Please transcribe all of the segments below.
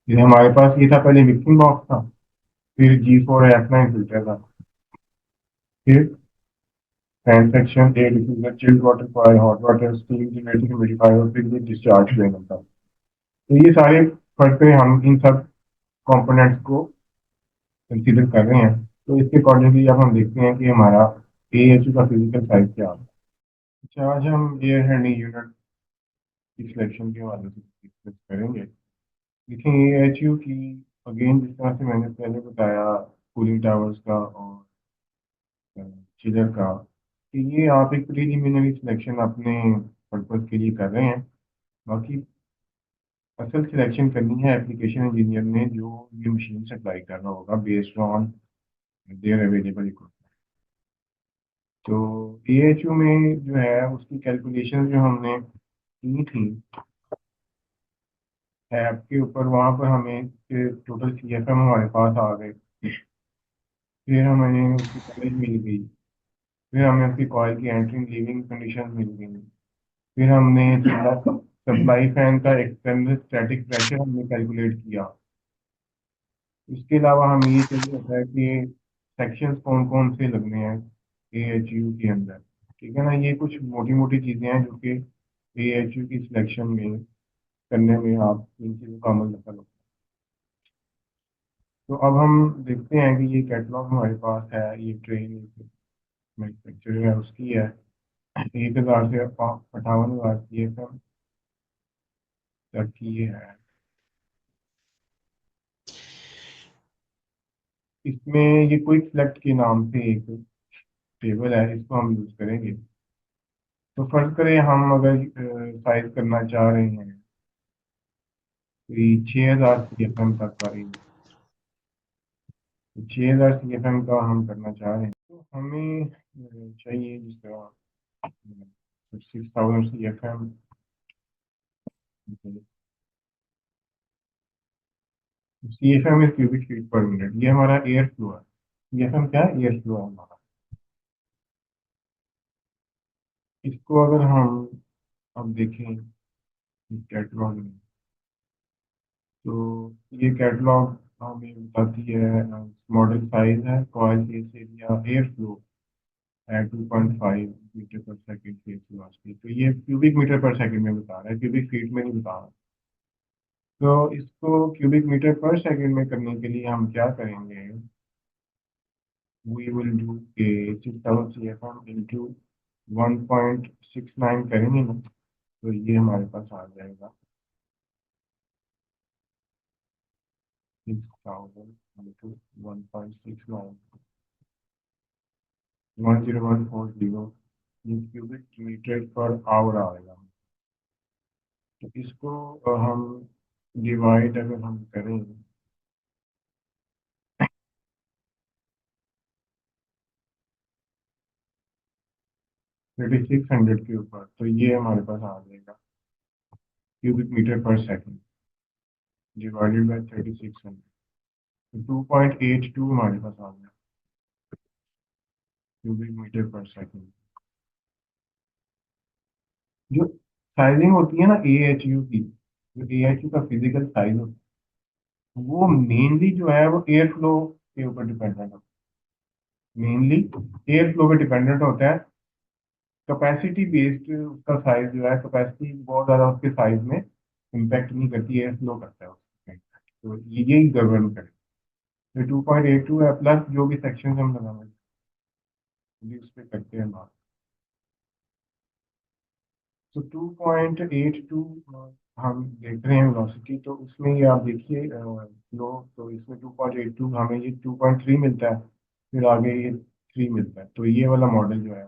जैसे हमारे पास ये था पहले मिक्सिंग बॉक्स था, फिर G4 F9 फिल्टर था, फिर fan section, air diffuser, chilled water coil, hot water, steam generator, humidifier और फिर ये डिस्चार्ज ड्रेन था। तो ये सारे फर्क पे हम इन सब कंपोनेंट्स को कंसीडर कर रहे हैं। तो इसके अकॉर्डिंगली अब हम देखते हैं कि हमारा AHU का फिजिकल साइज क्या है। अच्छा, आज हम एयर हैंडलिंग यूनिट की सिलेक्शन के हवाले से डिस्कस करेंगे। देखें AHU की, अगेन जिस तरह से मैंने पहले बताया, कूलिंग टावर्स का और चिलर का, कि ये आप एक प्रीलिमिनरी सिलेक्शन अपने पर्पज के लिए कर रहे हैं। बाकी असल सिलेक्शन करनी है एप्लीकेशन इंजीनियर ने, जो ये मशीन सप्लाई कर रहा होगा based on their available equipment. तो AHU में जो है उसकी कैलकुलेशन जो हमने की थी ऐप के ऊपर, वहाँ पर हमें टोटल CFM हमारे पास आ गए, फिर हमें उसकी कवरेज मिल गई, फिर हमें उसकी कॉइल की एंट्रिंग लीविंग कंडीशन मिल गई, फिर हमने सप्लाई फैन का एक्सटर्नल स्टैटिक प्रेशर हमने कैलकुलेट किया। इसके अलावा हमें ये चाहिए होता है कि सेक्शंस कौन कौन से लगने हैं AHU के अंदर। ठीक है ना, ये कुछ मोटी मोटी चीज़ें हैं जो कि AHU की सिलेक्शन में करने में आप इन चीज़ों का अमल कर लो। तो अब हम देखते हैं कि ये कैटलॉग हमारे पास है, ये ट्रेन मैन्युफैक्चरर है उसकी है, 1,000 से 58,000 CFM तक की ये है। इसमें ये क्विक सेलेक्ट के नाम से एक टेबल है, इसको हम यूज़ करेंगे। तो फर्ज करें हम अगर साइज करना चाह रहे हैं कोई 6,000 CFM तक का रेंज, तो 6,000 CFM का हम करना चाह रहे हैं, तो हमें चाहिए जिस तरह 6,000 CFM। CFM is cubic feet पर मिनट, ये हमारा एयर फ्लो है। CFM क्या है? एयर फ्लो है हमारा। इसको अगर हम अब देखें कैटलॉग में, तो ये कैटलॉग हमें बताती है मॉडल साइज है, coil face area, air flow है 2.5 मीटर पर सेकेंड फेस वेलोसिटी। तो ये क्यूबिक मीटर पर सेकेंड में बता रहा है, क्यूबिक फीट में नहीं बता रहा। तो इसको क्यूबिक मीटर पर सेकेंड में करने के लिए हम क्या करेंगे, वी विल डू के 6,000 CFM इंटू 1.69 करेंगे ना, तो ये हमारे पास आ जाएगा 6,000 इंटू 1.69, 10140, ये क्यूबिक मीटर पर आवर आएगा। तो इसको हम डिवाइड अगर हम करें 3,600 के ऊपर, तो ये हमारे पास आ जाएगा क्यूबिक मीटर पर सेकंड डिवाइडेड बाय 3,600, तो 2.82 हमारे पास आ गया क्यूबिक मीटर पर सेकंड। जो साइजिंग होती है ना AHU की, जो AHU का फिजिकल साइज होता है, वो मेनली जो है वो एयर फ्लो के ऊपर डिपेंडेंट होता है, मेनली एयर फ्लो पे डिपेंडेंट होता है। कैपेसिटी बेस्ड उसका साइज जो है, कैपेसिटी बहुत ज़्यादा उसके साइज में इम्पैक्ट नहीं करती, एयर फ्लो करता है उसमें। तो ये यही गवर्न करे। तो 2.82 है, प्लस जो भी सेक्शन हम लगाएंगे भी उस पर करते हैं बात। तो 2.82 हम देख रहे हैं वेलोसिटी, तो उसमें ये आप देखिए फ्लो, तो इसमें 2.82 हमें ये 2.3 मिलता है, फिर आगे ये 3 मिलता है। तो ये वाला मॉडल जो है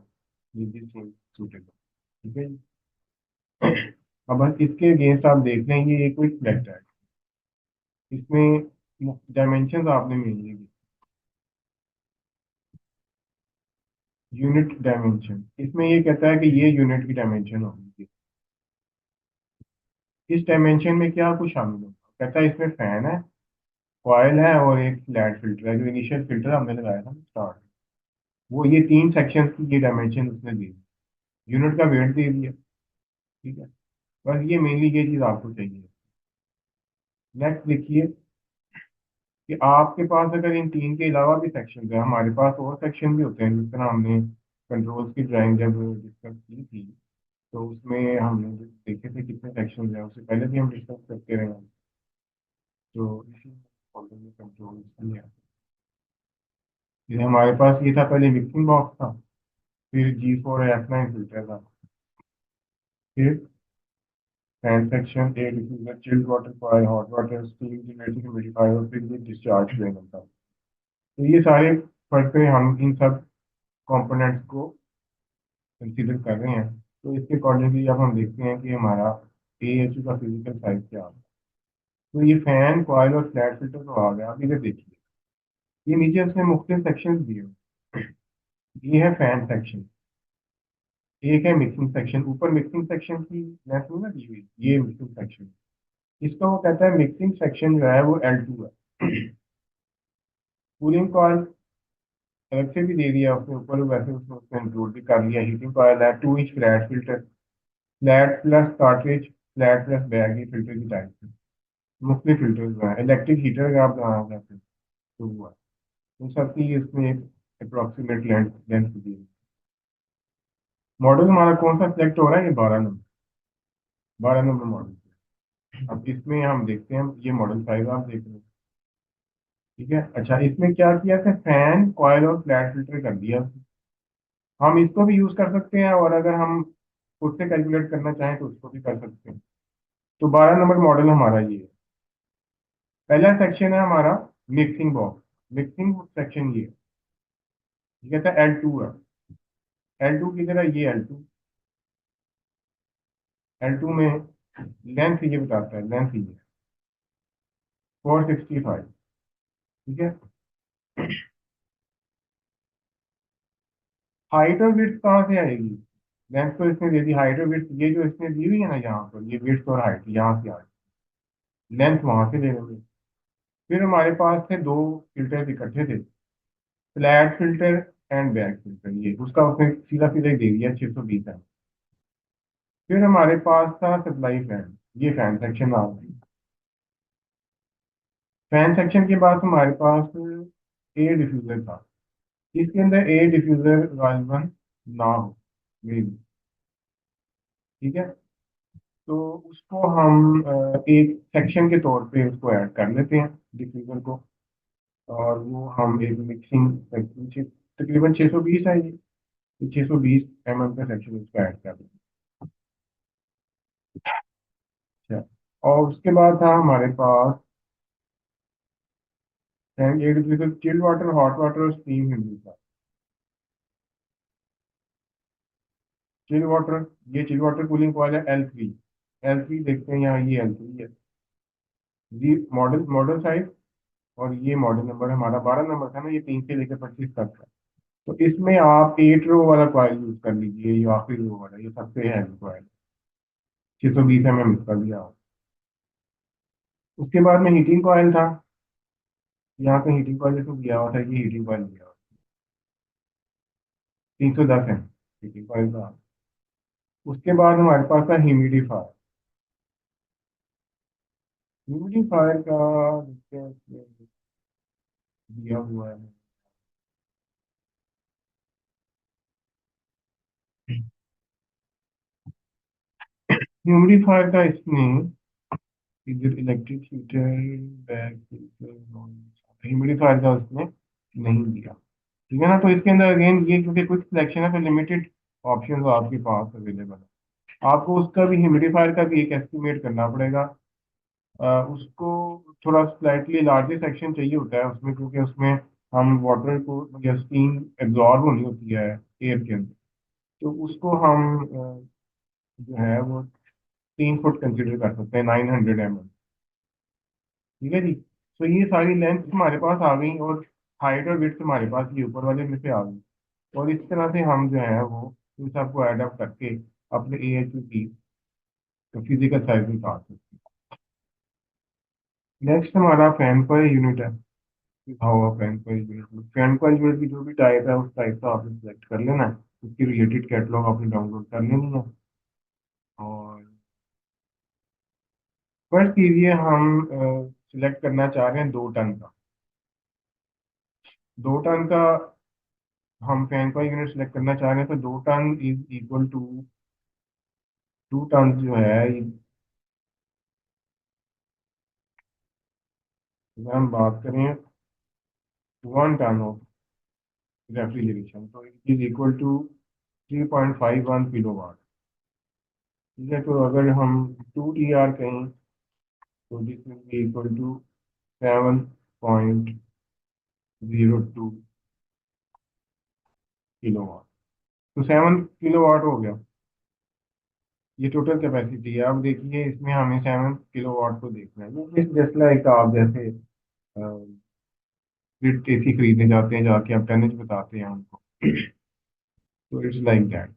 ये भी सेम सूटेबल। ठीक है जी। अब बस इसके अगेंस्ट आप देख लें, ये कोई फ्लैट है, इसमें डायमेंशन आपने मेनली यूनिट डायमेंशन, इसमें ये कहता है कि ये यूनिट की डायमेंशन होगी। इस डायमेंशन में क्या कुछ शामिल होगा, कहता है इसमें फैन है, कॉयल है और एक फ्लैट फिल्टर है, जो इनिशियल फिल्टर हमने लगाया था स्टार्ट, वो ये तीन सेक्शन की ये डायमेंशन उसने दी, यूनिट का वेट दे दिया। ठीक है, बस ये मेनली ये चीज़ आपको चाहिए। नेक्स्ट देखिए कि आपके पास अगर इन तीन के अलावा भी सेक्शन है, हमारे पास और सेक्शन भी होते हैं, जिस तरह हमने कंट्रोल्स की ड्राइंग जब डिस्कस की थी तो उसमें हमने जो देखे थे कितने सेक्शन है, उससे पहले भी हम डिस्कस करते रहे हैं। तो इसी कंट्रोल्स भी है। ये हमारे पास ये था, पहले मिक्सिंग बॉक्स था, फिर G4 F9 फिल्टर था, फिर fan section, air diffuser, chilled water coil, hot water, steam generating humidifier और फिर ये डिस्चार्ज प्लेनर था। तो ये सारे फर्क पे हम इन सब कंपोनेंट्स को कंसीडर कर रहे हैं। तो इसके अकॉर्डिंगली अब हम देखते हैं कि हमारा AHU का फिजिकल साइज क्या है। तो ये फैन कॉइल और फ्लैट फिल्टर तो आ गया। अब इधर देखिए, ये नीचे उसमें मुख्तलिफ सेक्शन दिए हुए हैं। ये है फैन सेक्शन, एक है मिक्सिंग सेक्शन, ऊपर मिक्सिंग सेक्शन की लेंथ में ना दी हुई, ये मिक्सिंग सेक्शन, इसको वो कहता है मिक्सिंग सेक्शन जो है वो L2 है। कूलिंग कॉइल अलग से भी दे दिया उसने ऊपर, वैसे उसने उसमें इंक्लूड भी कर लिया। हीटिंग कॉइल है, 2 inch flat filter, flat plus cartridge, flat plus bag, ये फिल्टर की टाइप है। मुख्तलिफ फिल्टर्स हैं, इलेक्ट्रिक हीटर का आप बनाना चाहते हैं तो हुआ, तो सबकी इसमें एक अप्रोक्सीमेट लेंथ लेंथ दी है। मॉडल हमारा कौन सा सिलेक्ट हो रहा है? ये 12 नंबर, 12 नंबर मॉडल। अब इसमें हम देखते हैं, ये मॉडल साइज आप देख रहे हैं, ठीक है। अच्छा, इसमें क्या किया था, फैन कॉइल और फ्लैट फिल्टर कर दिया उसने। हम इसको भी यूज कर सकते हैं और अगर हम खुद से कैलकुलेट करना चाहें तो उसको भी कर सकते हैं। तो 12 नंबर मॉडल हमारा ये है। पहला सेक्शन है हमारा मिक्सिंग बॉक्स, मिक्सिंग सेक्शन ये है। ये कहता है L2 है। L2 की जगह ये L2 में लेंथ ये बताता है, लेंथ ये 465, ठीक है। हाइट और विड्थ कहाँ से आएगी? लेंथ तो इसने दे दी, हाइट और विड्थ ये जो इसने दी हुई है ना यहाँ पर, ये विड्थ और हाइट यहाँ से आ रही, लेंथ वहां से ले लेंगे। फिर हमारे पास थे दो फिल्टर इकट्ठे थे, flat filter and back filter, ये उसका उसने सीधा सीधा ही दे दिया 620 है। फिर हमारे पास था सप्लाई फैन, ये फैन सेक्शन आ गई। फैन सेक्शन के बाद हमारे पास एयर डिफ्यूजर था, इसके अंदर एयर डिफ्यूजर गालिबन ना हो, maybe, ठीक है। तो उसको हम एक सेक्शन के तौर पे उसको ऐड कर लेते हैं डिफ्यूजर को, और वो हम एक मिक्सिंग सेक्शन, तकरीबन 620 है ये, 620 mm का सेक्शन उसको ऐड कर देते हैं। और उसके बाद था हमारे पास tank air diffuser, chilled water, hot water और स्टीम ह्यूमिडिफायर। चिल वाटर, ये चिल वाटर कूलिंग कॉइल है L3, L3 देखते हैं यहाँ, ये L3 है। जी मॉडल मॉडल साइज, और ये मॉडल नंबर हमारा 12 नंबर था ना, ये 3 से लेकर 25 तक है। तो इसमें आप 8 रो वाला कॉइल यूज कर लीजिए, ये आखिरी रो वाला, ये सबसे है कॉइल, 620 mm इसका दिया हुआ। उसके बाद में हीटिंग कॉइल था, यहाँ पे हीटिंग कॉइल इसमें दिया हुआ था, ये हीटिंग कॉइल दिया हुआ, 310 है हीटिंग कॉइल का। उसके बाद हमारे पास था ह्यूमिडिफायर, ह्यूमिडिफायर का देखते हैं इसमें दिया हुआ है। ह्यूमिडिफायर का इसमें इधर electric heater, bag heater, humidifier का उसने नहीं दिया, ठीक है ना। तो इसके अंदर अगेन ये क्योंकि कुछ सिलेक्शन है तो लिमिटेड ऑप्शन आपके पास अवेलेबल है। आपको उसका भी, ह्यूमिडिफायर का भी एक एस्टिमेट करना पड़ेगा। उसको थोड़ा स्लाइटली लार्जर सेक्शन चाहिए होता है उसमें, क्योंकि उसमें हम वाटर को या स्टीम एब्जॉर्ब होनी होती है एयर के अंदर। तो उसको हम जो है वो 3 फुट कंसिडर कर सकते हैं, 900 mm, ठीक है जी। तो ये सारी लेंथ हमारे पास आ गई, और हाइट और विड्थ हमारे पास ये ऊपर वाले में से आ गई। और इस तरह से हम जो है वो इन सबको ऐड अप करके अपने AHU की फिजिकल साइज निकाल सकते हैं। नेक्स्ट हमारा फैन कॉइल यूनिट है, लिखा हुआ fan coil unit. Fan coil unit की जो भी टाइप है उस टाइप का आपने सेलेक्ट कर लेना है, उसकी रिलेटेड कैटलॉग आपने डाउनलोड कर लेनी है। और फर्स्ट कीजिए, हम सिलेक्ट करना चाह रहे हैं 2 टन का। 2 टन का हम फैन का यूनिट सिलेक्ट करना चाह रहे हैं, तो 2 ton is equal to 2 ton जो है, अगर हम बात करें 1 टन ऑफ रेफ्रिजरेशन, तो it is equal to 3.51 kilowatt. ठीक है, तो अगर हम 2 TR कहें तो this will be equal to 7.02 kilowatt. तो 7 किलोवाट हो गया, ये टोटल कैपेसिटी है। अब देखिए इसमें हमें 7 किलोवाट को देखना है। वो जस्ट लाइक आप जैसे स्प्लिट एसी खरीदने जाते हैं, जाके आप टनेज बताते हैं उनको, तो इट्स लाइक दैट।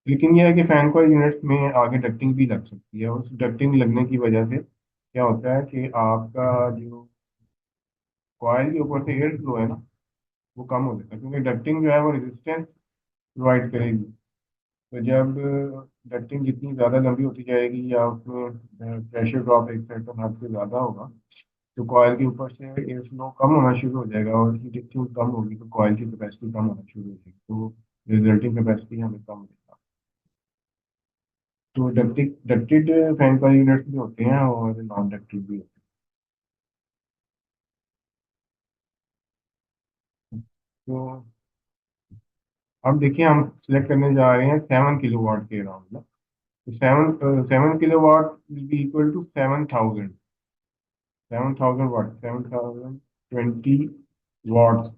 लेकिन यह है कि फैन कॉइल यूनिट्स में आगे डक्टिंग भी लग सकती है, उस डक्टिंग लगने की वजह से क्या होता है कि आपका जो कॉइल के ऊपर से एयर फ्लो है ना, वो कम हो जाता है, क्योंकि डक्टिंग जो है वो रेजिस्टेंस प्रोवाइड करेगी। तो जब डक्टिंग जितनी ज़्यादा लंबी होती जाएगी या उसमें प्रेशर ड्रॉप एक सर्टन हद से ज़्यादा होगा, तो कॉइल के ऊपर से एयर फ्लो कम होना शुरू हो जाएगा, और हीट एक्सचेंज कम होगी तो कॉइल की कैपेसिटी कम होना शुरू हो जाएगी, तो रिजल्टिंग कैपेसिटी हमें कम देगा। तो ducted ducted fan coil units भी होते हैं और नॉन डक्टेड भी होते हैं। तो अब देखिए हम सिलेक्ट करने जा रहे हैं 7 किलोवाट के अराउंड ना। तो 7 kilowatt will be equal to 7,000 7,020 watt,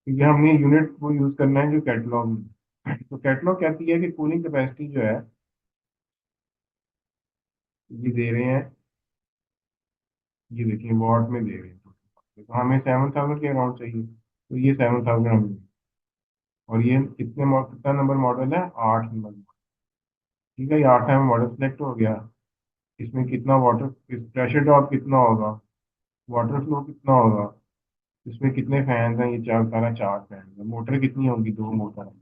क्योंकि हमने यूनिट वो यूज करना है जो कैटलॉग में। तो कैटलॉग कहती है कि कूलिंग कैपेसिटी जो है, ये दे रहे हैं, ये देखिए वॉट में दे रहे हैं। तो हमें 7,000 के अराउंड चाहिए, तो ये 7,000 हमें। और ये कितना नंबर मॉडल है, 8 नंबर। ठीक है, ये 8 नंबर मॉडल सेलेक्ट हो गया। इसमें कितना वाटर, इस प्रेशर ड्रॉप कितना होगा, वाटर फ्लो कितना होगा, इसमें कितने फैन हैं, ये चार सारा 4 फैन है, मोटर कितनी होगी, 2 मोटर है,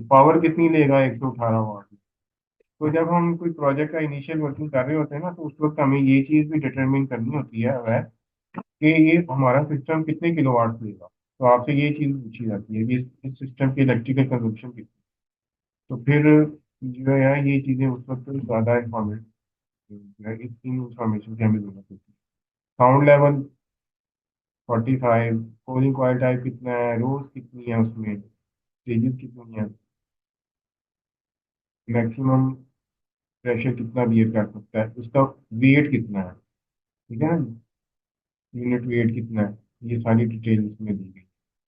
पावर कितनी लेगा, 118 वाट। तो जब हम कोई प्रोजेक्ट का इनिशियल वर्किंग कर रहे होते हैं ना, तो उस वक्त हमें ये चीज़ भी डिटरमिन करनी होती है वह, कि ये हमारा सिस्टम कितने किलोवाट लेगा। तो आपसे ये चीज़ पूछी जाती है कि इस सिस्टम की इलेक्ट्रिकल कंजप्शन कितनी। तो फिर जो है ये चीज़ें उस वक्त ज़्यादा इंफॉर्मेट है, इस इन इंफॉर्मेशन की हमें जरूरत होती है। Sound level 45, cooling coil type कितना है, रोज कितनी है, उसमें स्टेजेस कितनी है, मैक्सिमम प्रेशर कितना बियर कर सकता है, उसका वेट कितना है। ठीक है ना, यूनिट वेट कितना है, ये सारी डिटेल इसमें दी गई।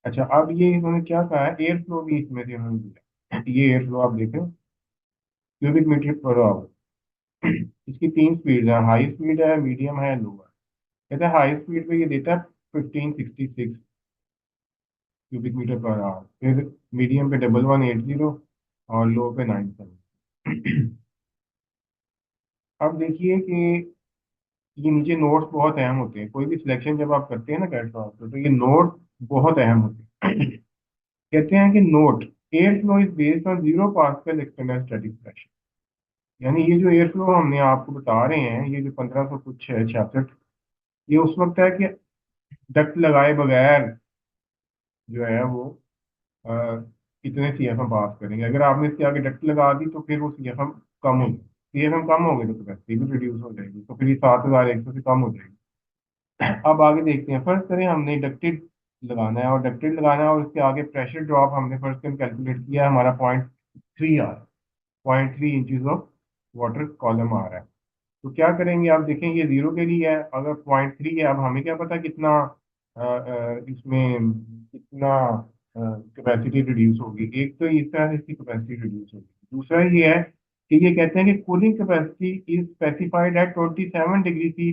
अच्छा, अब ये इन्होंने क्या कहा है, एयर फ्लो भी इसमें से उन्होंने दिया। ये एयर फ्लो आप देखें, क्यूबिक मीटर पर आवर। इसकी 3 स्पीड है, हाई स्पीड है, मीडियम है, लो है। कहते हैं हाई स्पीड पे ये देता है 1566 क्यूबिक मीटर पर आवर, फिर मीडियम पे 1180, और लो पे 97। अब देखिए कि ये नीचे नोट्स बहुत अहम होते हैं, कोई भी सिलेक्शन जब आप करते हैं ना कैटलॉग पे, तो ये नोट बहुत अहम होते हैं। कहते हैं कि note, air flow is based on 0 pascal external static pressure. यानी ये जो एयर फ्लो हमने आपको बता रहे हैं, ये जो 1500 कुछ है 66, ये उस वक्त है कि डक्ट लगाए बगैर जो है वो अ, कितने CFM पास करेंगे। अगर आपने इसके आगे डक्ट लगा दी तो फिर वो CFM कम होगी, CFM कम हो गए तो कैपेसिटी भी रिड्यूस हो जाएगी, तो फिर ये 7,100 से कम हो जाएगी। अब आगे देखते हैं, फर्स्ट करें हमने डक्टेड लगाना है, और डक्टेड लगाना है, और उसके आगे प्रेशर ड्रॉप हमने फर्स्ट टाइम कैलकुलेट किया है, हमारा 0.3 आ रहा है, 0.3 इंचज ऑफ वाटर कॉलम आ रहा है। तो क्या करेंगे, आप देखें ये 0 के लिए है, अगर 0.3 है, अब हमें क्या पता कितना इसमें कितना कैपेसिटी रिड्यूस होगी। एक तो इस तरह से इसकी कैपेसिटी रिड्यूस होगी, दूसरा ये है कि ये कहते हैं कि cooling capacity is specified at 27 degree C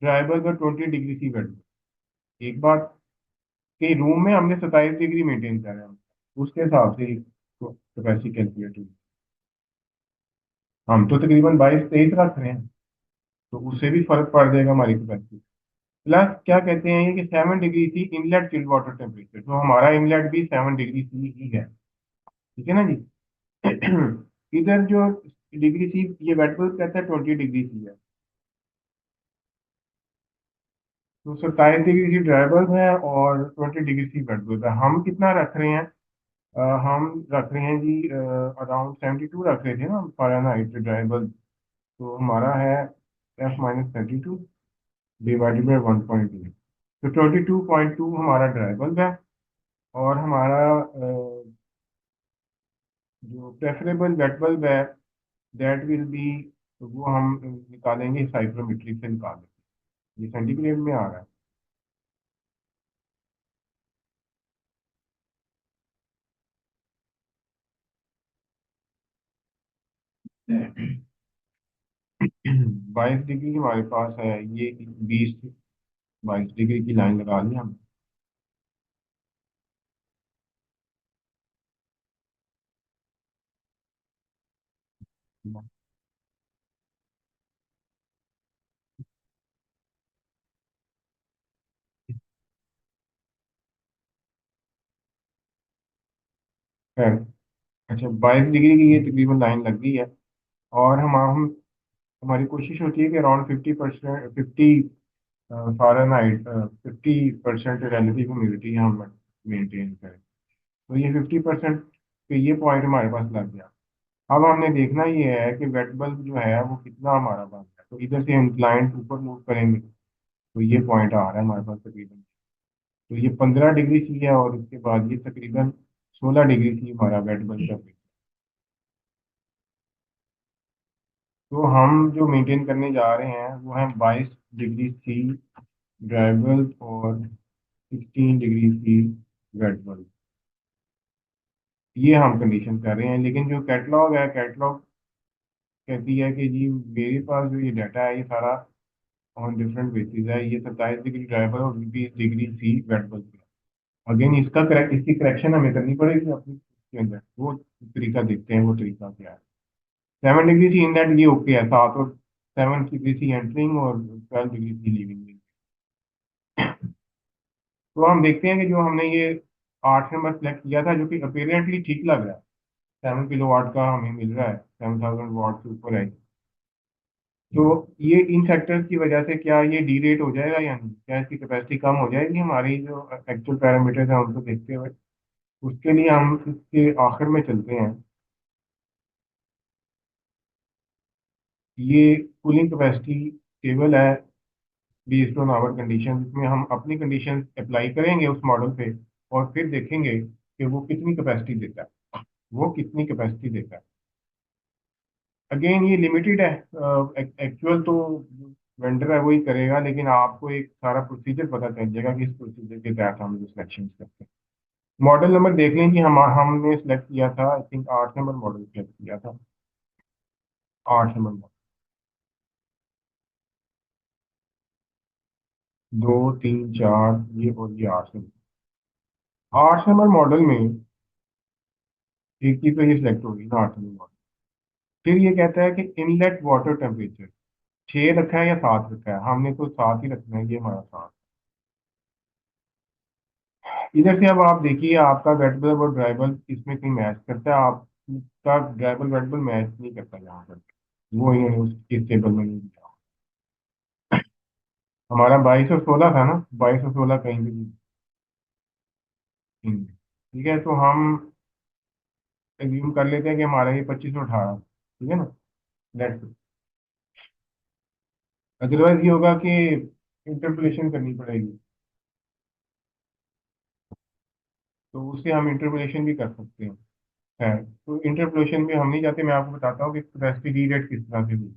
dry bulb और 20 डिग्री सी वेट। एक बात कि रूम में हमने 27 डिग्री मेंटेन कर रहे हैं, उसके हिसाब से कैपेसिटी कैलकुलेट हुई। हम तो तकरीबन 22-23 रख रहे हैं, तो उससे भी फर्क पड़ जाएगा हमारी कैपेसिटी। प्लस क्या कहते हैं ये कि 7 degree C inlet chilled water temperature, तो हमारा इनलेट भी 7 डिग्री सी ही है। ठीक है ना जी। इधर जो डिग्री सी, ये वेट बल्ब कहता है 20 डिग्री सी है। तो 27 डिग्री सी ड्राई बल्ब है और 20 डिग्री सी वेट बल्ब है। हम कितना रख रहे हैं? हम रख रहे हैं जी अराउंड 72 रख रहे थे ना फ़ारेनहाइट ड्राई बल्ब। तो हमारा है F-32 डिवाइडेड बाई 1.8। तो 22.2 हमारा ड्राई बल्ब है। और हमारा जो प्रेफरेबल वेट बल्ब है दैट विल बी, वो हम निकालेंगे साइक्रोमेट्रिक से निकालेंगे। ये सेंटीग्रेड में आ रहा है। 22 डिग्री हमारे पास है, ये 22 डिग्री की लाइन लगा ली हम। खैर, अच्छा 22 डिग्री की ये तकरीबन लाइन लग गई है। और हम हमारी कोशिश होती है कि अराउंड 50%, 50% रिलेटिव ह्यूमिडिटी हम मेंटेन करें। तो ये 50% पे ये पॉइंट हमारे पास लग गया। अब हमने देखना ये है कि वेट बल्ब जो है वो कितना हमारा बन है। तो इधर से इंक्लाइंट ऊपर मूव करेंगे तो ये पॉइंट आ रहा है हमारे पास तकरीबन। तो ये 15 डिग्री सी है और इसके बाद ये तकरीबन 16 डिग्री सी हमारा वेट बल्ब का। तो हम जो मेंटेन करने जा रहे हैं वो है 22 डिग्री सी ड्राई बल्ब और 16 डिग्री सी वेट बल्ब। ये हम कंडीशन कर रहे हैं, लेकिन जो कैटलॉग है, कैटलॉग कहती है कि जी मेरे पास जो ये डाटा है ये सारा ऑन डिफरेंट बेसिस है। ये 27 डिग्री ड्राई बल्ब और 20 डिग्री सी वेट बल्ब है। अगेन इसकी करेक्शन हमें करनी पड़ेगी अपनी के अंदर। वो तरीका देखते हैं, वो तरीका क्या है। 7 डिग्री सी इन दैट ये ओके है, 7 डिग्री सी एंटरिंग और 12 डिग्री सी लीविंग। तो हम देखते हैं कि जो हमने ये 8 नंबर सेलेक्ट किया था जो कि अपेरेंटली ठीक लग रहा है, 7 किलो वाट का हमें मिल रहा है, 7000 वाट से ऊपर है। तो ये इन फैक्टर्स की वजह से क्या ये डी रेट हो जाएगा या नहीं, क्या इसकी कैपेसिटी कम हो जाएगी? हमारी जो एक्चुअल पैरामीटर्स हैं उनको देखते हुए उसके लिए हम इसके आखिर में चलते हैं। ये कूलिंग कैपेसिटी टेबल है बेस्ड ऑन आवर कंडीशन, जिसमें हम अपनी कंडीशन अप्लाई करेंगे उस मॉडल पे और फिर देखेंगे कि वो कितनी कैपेसिटी देता है, वो कितनी कैपेसिटी देता है। अगेन ये लिमिटेड है, एक्चुअल तो वेंडर है वही करेगा, लेकिन आपको एक सारा प्रोसीजर पता चल जाएगा कि इस प्रोसीजर के तहत हम जो सिलेक्शन करते हैं। मॉडल नंबर देख लें कि हम हमने सेलेक्ट किया था, I think 8 number model select किया था। 8 नंबर मॉडल, 2 3 4 ये और ये 8 नंबर। 8 नंबर मॉडल में एक चीज तो ये सिलेक्ट होगी ना, 8 नंबर मॉडल। फिर ये कहता है कि इनलेट वाटर टेम्परेचर 6 रखा है या 7 रखा है। हमने तो 7 ही रखना है, ये हमारा 7। इधर से अब आप देखिए आपका वेट बल्ब और ड्राई बल्ब इसमें कहीं मैच करता है? आपका dry bulb wet bulb match नहीं करता यहाँ पर, वो इन्होंने उस इस टेबल में नहीं दिया। हमारा 2216 था ना, 2216 कहीं भी नहीं। ठीक है, तो हम एज्यूम कर लेते हैं कि हमारा ये 2518, ठीक है ना। लेट्स, अदरवाइज ये होगा कि इंटरपोलेशन करनी पड़ेगी। तो उससे हम इंटरपोलेशन भी कर सकते हैं। है तो इंटरपोलेशन में हम नहीं जाते, मैं आपको बताता हूँ कि कैपेसिटी डी रेट किस तरह से हुई।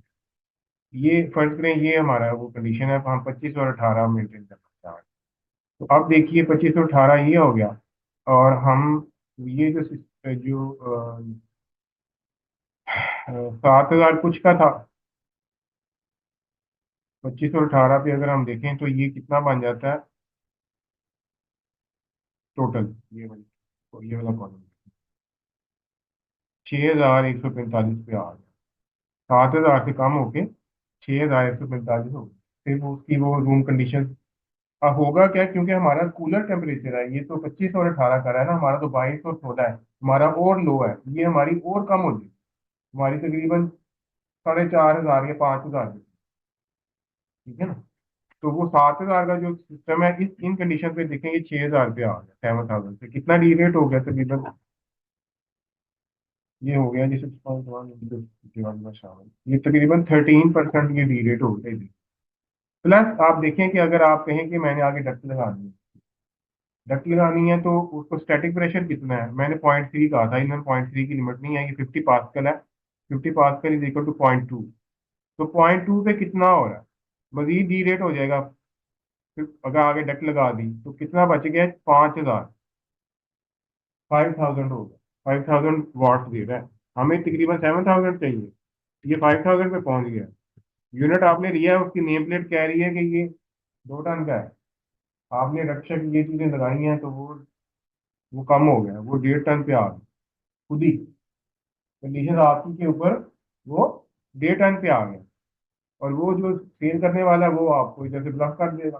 ये फर्ज करें ये हमारा वो कंडीशन है, हम 25 और 18 मेंटेन करना चाह रहे हैं। तो अब देखिए 25 और 18 ये हो गया। और हम ये जो 7000 कुछ का था, 25 और 18 पे अगर हम देखें तो ये कितना बन जाता है टोटल। ये वाली, तो ये वाला कॉलम 6145 पे आ गया। 7000 से कम होके 6145 हो गया। फिर वो उसकी वो रूम कंडीशन। अब होगा क्या, क्योंकि हमारा कूलर टेम्परेचर है, ये तो 25 और 18 का है ना, हमारा तो 22 और 16 है, हमारा और लो है, ये हमारी और कम हो जाएगी। हमारी तकरीबन 4,500 या 5,000, ठीक है ना। तो वो 7,000 का जो सिस्टम है, इस इन कंडीशन पे देखें ये 6,000 पे आ गया, 7,000 से कितना डी रेट हो गया तकरीबन। ये हो गया जी 6.1 शामिल, ये तकरीबन 13% ये डी रेट हो गया जी। प्लस आप देखें कि अगर आप कहें कि मैंने आगे डक्ट लगानी है तो उसको स्टैटिक प्रेशर कितना है, मैंने 0.3 कहा था, इन्होंने 0.3 की लिमिट नहीं है, ये 50 पास्कल है। 50 पास्कल इज इक्वल टू 0.2। तो 0.2 पे कितना हो रहा है, मजीद डी रेट हो जाएगा। फिर अगर आगे डक्ट लगा दी तो कितना बच गया, 5,000, 5,000 हो गया, 5,000 वाट दे रहा है। हमें तकरीबन 7,000 चाहिए, ये 5,000 पे पहुंच गया। यूनिट आपने लिया है, उसकी नेम प्लेट कह रही है कि ये 2 टन का है। आपने रक्षक ये चीजें लगाई हैं तो वो कम हो गया, वो 1.5 टन पे आ गया खुद ही। कंडीशन आपकी के ऊपर वो 1.5 टन पे आ गया, और वो जो सेल करने वाला है वो आपको इधर से ब्लॉक कर देगा।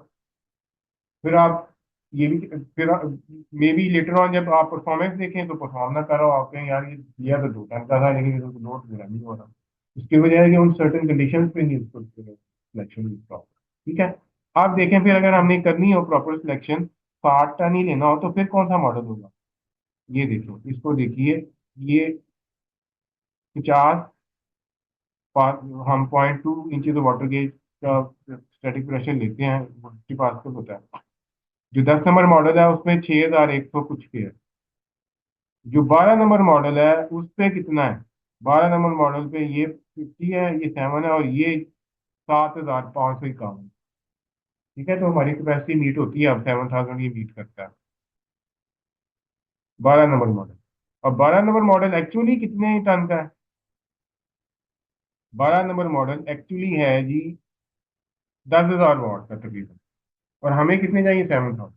फिर आप ये भी, फिर मे बी लेटर ऑन जब आप परफॉर्मेंस देखें तो परफॉर्म ना करो, आप कहें यार ये दिया तो 2 टन का था लेकिन इसको लोड मेरा नहीं हो रहा। उसकी वजह है कि उन सर्टेन कंडीशन पे नहीं उसको सिलेक्शन प्रॉपर। ठीक है। आप देखें फिर अगर हमने करनी हो प्रॉपर सिलेक्शन, 8 टन ही लेना हो तो फिर कौन सा मॉडल होगा। ये देखो, इसको देखिए, ये 50, हम 0.2 इंच वाटर गेज का स्टैटिक प्रेशर लेते हैं, 50 पास्कल होता है। जो 10 नंबर मॉडल है उसमें 6,100 कुछ के है। जो 12 नंबर मॉडल है उस पे कितना है, 12 नंबर मॉडल पे ये 50 है, ये 7 है, और ये 7,500 इक्यावन। ठीक है, तो हमारी कैपेसिटी मीट होती है, अब 7,000 ये मीट करता है 12 नंबर मॉडल। अब 12 नंबर मॉडल एक्चुअली कितने टन का है, 12 नंबर मॉडल एक्चुअली है जी 10,000 वाट का तकरीबन, और हमें कितने चाहिए, 7,000।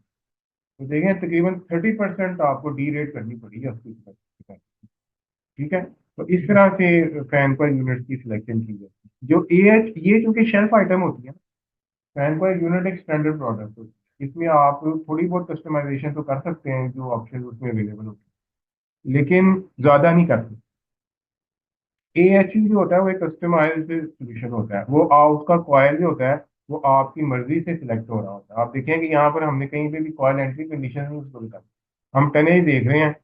तो देखें तकरीबन 30% आपको डी रेट करनी पड़ी है उसकी capacity का। ठीक है। तो इस तरह से फैन कॉइल यूनिट की सिलेक्शन की जाती है। जो ए एच, ये चूंकि शेल्फ आइटम होती है, फैन कॉइल यूनिट एक स्टैंडर्ड प्रोडक्ट होती है, इसमें आप थोड़ी बहुत कस्टमाइजेशन तो कर सकते हैं जो ऑप्शन उसमें अवेलेबल होते हैं, लेकिन ज्यादा नहीं कर सकते। ए एच यू जो होता है वो एक कस्टमाइज्ड सोल्यूशन होता है, वो उसका कॉयल जो होता है वो आपकी मर्जी से सिलेक्ट हो रहा होता है। आप देखें कि यहाँ पर हमने कहीं पे भी कॉयल एंट्री कंडीशन नहीं उसको दिखा, हम टनेज देख रहे हैं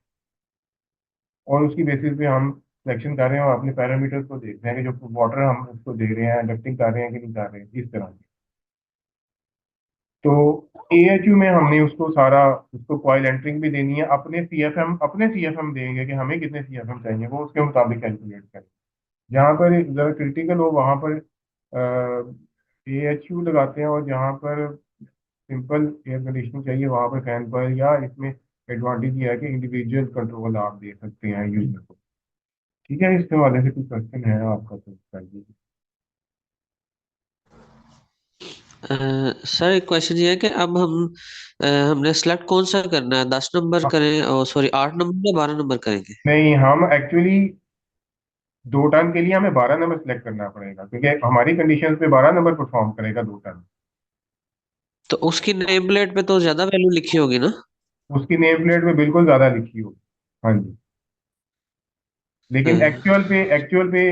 और उसकी बेसिस पे हम सिलेक्शन कर रहे हैं, और अपने पैरामीटर्स को देख रहे हैं कि जो वाटर हम उसको दे रहे हैं डक्टिंग कर रहे हैं कि नहीं कर रहे हैं, इस तरह से। तो एएचयू में हमने उसको सारा, उसको कॉइल एंट्रिंग भी देनी है, अपने सीएफएम देंगे कि हमें कितने सीएफएम चाहिए, वो उसके मुताबिक कैलकुलेट करें। जहाँ पर ज़रा क्रिटिकल हो वहाँ पर एएचयू लगाते हैं, और जहाँ पर सिंपल एयर कंडीशनिंग चाहिए वहाँ पर फैन कॉइल, या इसमें एडवांटेज ये है कि इंडिविजुअल कंट्रोल आप दे सकते हैं यूजर को। ठीक है, इसके हवाले से कुछ क्वेश्चन है आपका तो बताइए। सर एक क्वेश्चन ये है कि अब हमने सेलेक्ट कौन सा करना है, 10 नंबर करें और सॉरी 8 नंबर या 12 नंबर करेंगे। नहीं, हम एक्चुअली 2 टन के लिए हमें 12 नंबर सेलेक्ट करना पड़ेगा, क्योंकि हमारी कंडीशन पे 12 नंबर परफॉर्म करेगा 2 टन। तो उसकी नेम प्लेट पे तो ज्यादा वैल्यू लिखी होगी ना। उसकी नेम प्लेट में बिल्कुल ज्यादा लिखी होगी। हाँ जी। लेकिन हाँ, एक्चुअल पे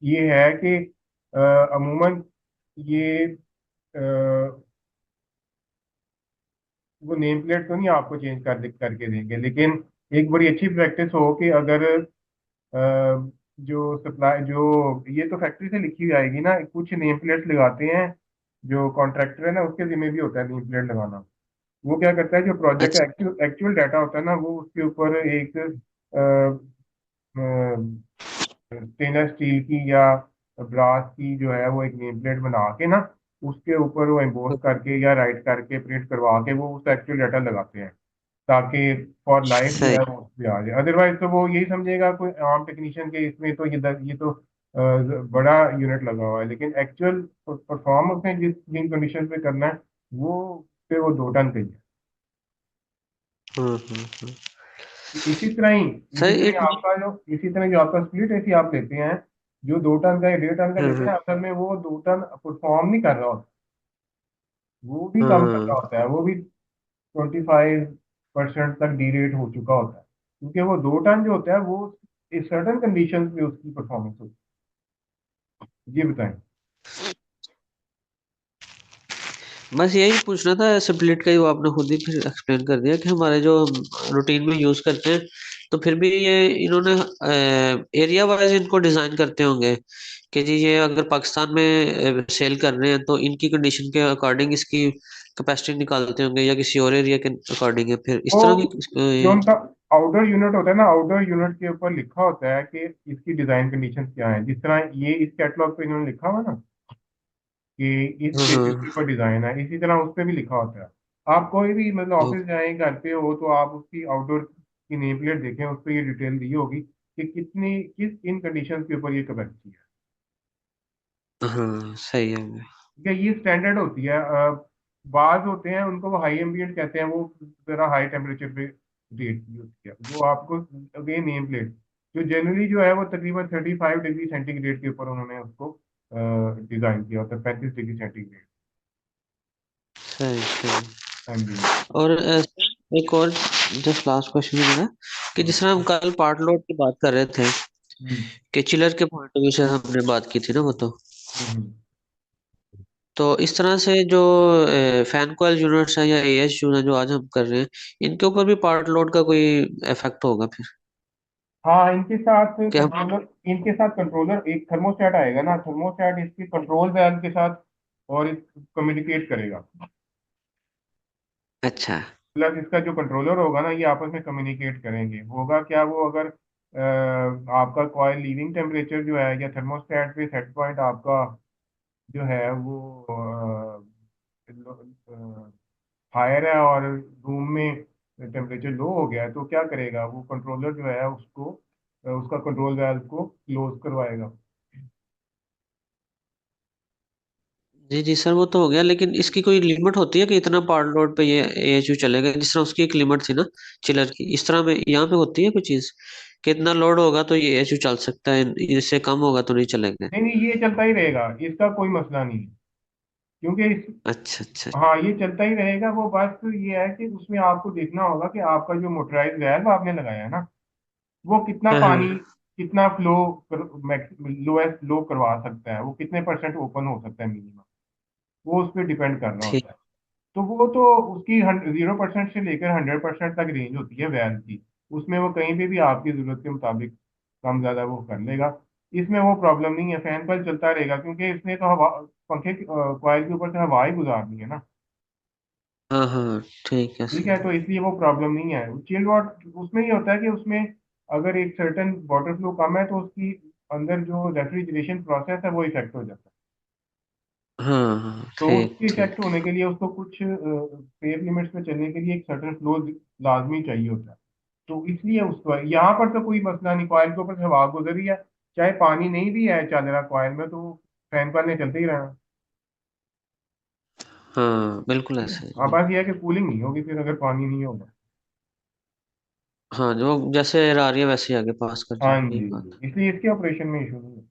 ये है कि अमूमन ये वो नेम प्लेट तो नहीं आपको चेंज करके देंगे, लेकिन एक बड़ी अच्छी प्रैक्टिस हो कि अगर जो सप्लाई, जो ये तो फैक्ट्री से लिखी हुई आएगी ना, कुछ नेम प्लेट्स लगाते हैं, जो कॉन्ट्रैक्टर है ना उसके जिम्मे भी होता है नेम प्लेट लगाना। वो क्या करता है, जो प्रोजेक्ट का अच्छा। एक्चुअल एक्चुअल डाटा होता है ना, वो उसके ऊपर एक स्टेनलेस स्टील की या ब्रास की जो है वो एक नेम प्लेट बना के ना, उसके ऊपर वो एम्बोस करके या राइट करके प्रिंट करवा के वो उस एक्चुअल डाटा लगाते हैं, ताकि फॉर लाइफ जो सही। है वो उस पे आ जाए। अदरवाइज तो वो यही समझेगा कोई आम टेक्नीशियन के इसमें तो ये तो बड़ा यूनिट लगा हुआ है, लेकिन एक्चुअल परफॉर्म उसने जिन कंडीशन पे करना है वो पे वो 2 टन पे ही है। हम्म। इसी तरह ही सर एक इसी तरह जो आपका स्प्लिट एसी आप लेते हैं, जो 2 टन का या 1.5 टन का लेते हम्म हैं, असल में वो 2 टन परफॉर्म नहीं कर रहा होता, वो भी कम कर रहा हम्म होता है, वो भी 25% तक डी रेट हो चुका होता है, क्योंकि वो 2 टन जो होता है वो इस सर्टन कंडीशन में उसकी परफॉर्मेंस होती ये बताएं। बस यही पूछना था, स्प्लिट का ही वो आपने खुद ही फिर एक्सप्लेन कर दिया कि हमारे जो रूटीन में यूज करते हैं, तो फिर भी ये इन्होंने एरिया वाइज इनको डिजाइन करते होंगे कि जी ये अगर पाकिस्तान में सेल कर रहे हैं तो इनकी कंडीशन के अकॉर्डिंग इसकी कैपेसिटी निकालते होंगे, या किसी और एरिया के अकॉर्डिंग है, फिर इस वो तरह जो की। उनका आउटडोर यूनिट होता है ना, आउटडोर यूनिट के ऊपर लिखा होता है कि इसकी डिजाइन कंडीशन क्या है। जिस तरह ये इस कैटलॉग पे इन्होंने लिखा हुआ ना कि इस हाँ बेसिस के हाँ। ऊपर डिजाइन है, इसी तरह उस पे भी लिखा होता है। आप कोई भी मतलब ओ, ऑफिस जाएं, घर पे हो, तो आप उसकी आउटडोर की नेम प्लेट देखें, उस पर ये डिटेल दी होगी कि कितनी किस इन कंडीशन के ऊपर ये कैपेसिटी है। हाँ सही है। ठीक है, ये स्टैंडर्ड होती है। बाज होते हैं उनको वो हाई एम्बिएंट कहते हैं, वो जरा हाई टेम्परेचर पे रेट यूज किया वो आपको अगेन नेम प्लेट जो जनरली जो है वो तकरीबन 35 डिग्री सेंटीग्रेड के ऊपर उन्होंने उसको डिजाइन किया होता है, 35 डिग्री सेंटीग्रेड। सही सही। हाँ जी। और एक और जस्ट लास्ट क्वेश्चन है मेरा, कि जिस तरह हम कल पार्ट लोड की बात कर रहे थे, हम्म कि चिलर के पॉइंट ऑफ व्यू से हमने बात की थी ना वो, हम्म। तो इस तरह से जो फैन कॉइल यूनिट्स हैं या एएच जो है जो आज हम कर रहे हैं, इनके ऊपर भी पार्ट लोड का कोई इफेक्ट होगा फिर? हाँ, इनके साथ क्या? कंट्रोलर, इनके साथ कंट्रोलर एक थर्मोस्टेट आएगा ना, थर्मोस्टेट इसकी कंट्रोल वैल्व के साथ और इस कम्युनिकेट करेगा। अच्छा। प्लस इसका जो कंट्रोलर होगा ना, ये आपस में कम्युनिकेट करेंगे। होगा क्या, वो अगर आपका कॉइल लीविंग टेम्परेचर जो है या थर्मोस्टेट पे सेट पॉइंट आपका जो है वो हायर है और रूम में टेम्परेचर लो हो गया है, तो क्या करेगा वो कंट्रोलर जो है उसको उसका कंट्रोल वाल्व को क्लोज करवाएगा। जी जी सर, वो तो हो गया, लेकिन इसकी कोई लिमिट होती है कि इतना पार्ट लोड पे ये एएचयू चलेगा? जिस तरह उसकी एक लिमिट थी ना चिलर की, इस तरह में यहाँ पे होती है कोई चीज कि इतना लोड होगा तो ये एएचयू चल सकता है, इससे कम होगा तो नहीं चलेगा? नहीं नहीं, ये चलता ही रहेगा, इसका कोई मसला नहीं है। क्योंकि इस, अच्छा अच्छा। हाँ, ये चलता ही रहेगा। वो बस ये है कि उसमें आपको देखना होगा कि आपका जो मोटराइज वैल्व आपने लगाया है ना, वो कितना हाँ पानी, हाँ। कितना फ्लो लोएस्ट लो करवा सकता है, वो कितने परसेंट ओपन हो सकता है मिनिमम, वो उस पर डिपेंड कर रहा ठीक। होता है। तो वो तो उसकी 0% से लेकर 100% तक रेंज होती है वैल्व की। उसमें वो कहीं पे भी आपकी जरूरत के मुताबिक कम ज्यादा वो कर लेगा। इसमें वो प्रॉब्लम नहीं है, फैन कॉइल चलता रहेगा क्योंकि इसने तो हवा, पंखे कॉइल के ऊपर से हवा ही गुजारनी है ना। हाँ हाँ ठीक है ठीक है, सर। तो इसलिए वो प्रॉब्लम नहीं है। चिल्ड वाटर उसमें ये होता है कि उसमें अगर एक सर्टेन वाटर फ्लो कम है तो उसकी अंदर जो रेफ्रिजरेशन प्रोसेस है वो इफेक्ट हो जाता है। हाँ हाँ तो ठीक उसके इफेक्ट ठीक। होने के लिए उसको कुछ सेफ लिमिट्स में चलने के लिए एक सर्टेन फ्लो लाजमी चाहिए होता है। तो इसलिए उसको यहाँ पर तो कोई मसला नहीं, कॉइल के ऊपर से हवा गुजर रही है, चाहे पानी नहीं भी है चल रहा कॉइल में, तो फैन कॉइल ने चलते ही रहना। हाँ बिल्कुल ठीक है, ऐसे हाँ, ही। बस ये है कि कूलिंग नहीं होगी फिर अगर पानी नहीं होगा। हाँ जो जैसे एयर आ रही है वैसे ही आगे पास कर हाँ जाएंगे, जी यही बात। जी, इसलिए इसके ऑपरेशन में इशू नहीं है।